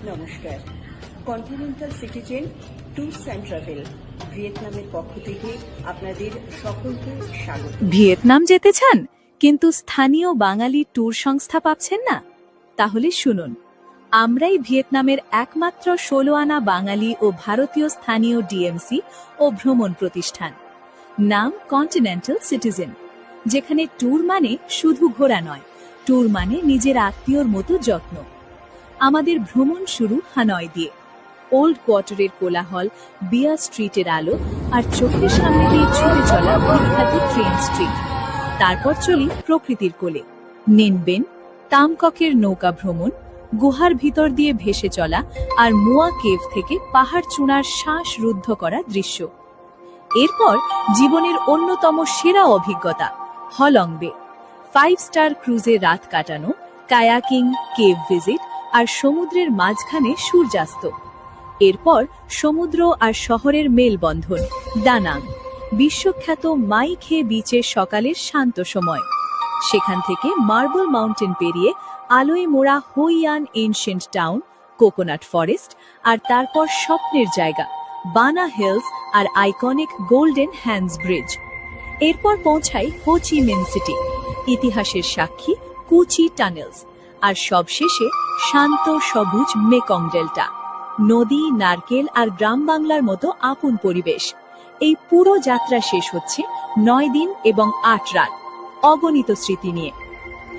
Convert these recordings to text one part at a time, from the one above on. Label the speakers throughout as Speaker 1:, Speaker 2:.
Speaker 1: নমস্কার। Continental citizen tours and travel ভিয়েতনামের পক্ষ থেকে আপনাদের সকলকে স্বাগত।
Speaker 2: ভিয়েতনাম যেতে চান কিন্তু স্থানীয় বাঙালি ট্যুর সংস্থা পাচ্ছেন না? তাহলে শুনুন, আমরাই ভিয়েতনামের একমাত্র ১৬ আনা বাঙালি ও ভারতীয় স্থানীয় ডিএমসি ও ভ্রমণ প্রতিষ্ঠান। নাম কন্টিনেন্টাল সিটিজেন, যেখানে ট্যুর মানে শুধু ঘোরা নয়, ট্যুর মানে নিজের আত্মীয়র মতো যত্ন। আমাদের ভ্রমণ শুরু হানয় দিয়ে। ওল্ড কোয়ার্টারের কোলাহল, বিয়ার স্ট্রিটের আলো আর চোখের সামনে দিয়ে ছুটে চলা বিখ্যাত ট্রেন স্ট্রিট। তারপর চলি প্রকৃতির কোলে। নেনবেন তামককের নৌকা ভ্রমণ, গুহার ভিতর দিয়ে ভেসে চলা আর মুয়া কেভ থেকে পাহাড় চূড়ার শ্বাসরুদ্ধ করা দৃশ্য। এরপর জীবনের অন্যতম সেরা অভিজ্ঞতা হলং বে। 5 স্টার ক্রুজে রাত কাটানো, কায়াকিং, কেভ ভিজিট আর সমুদ্রের মাঝখানে সূর্যাস্ত। এরপর সমুদ্র আর শহরের মেলবন্ধন দানাং, বিশ্বখ্যাত মাই খে বিচের সকালের শান্ত সময়। সেখান থেকে মার্বেল মাউন্টেন পেরিয়ে আলোয় মোড়া হইয়ান এনশিয়েন্ট টাউন, কোকোনাট ফরেস্ট আর তারপর স্বপ্নের জায়গা বানা হিলস আর আইকনিক গোল্ডেন হ্যান্ডস ব্রিজ। এরপর পৌঁছাই হো চি মিন সিটি, ইতিহাসের সাক্ষী কুচি টানেলস, আর সবশেষে শান্ত সবুজ মেকং ডেল্টা। নদী, নারকেল আর গ্রাম বাংলার মতো আপন পরিবেশ। এই পুরো যাত্রা শেষ হচ্ছে 9 দিন এবং 8 রাত, অগণিত স্মৃতি নিয়ে।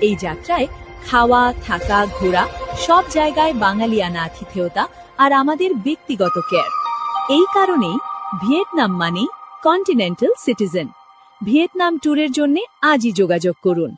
Speaker 2: এই যাত্রায় খাওয়া, থাকা, ঘোরা সব জায়গায় বাঙালিয়ানা আতিথেয়তা আর আমাদের ব্যক্তিগত কেয়ার। এই কারণেই ভিয়েতনাম মানেই কন্টিনেন্টাল সিটিজেন। ভিয়েতনাম ট্যুরের জন্য আজই যোগাযোগ করুন।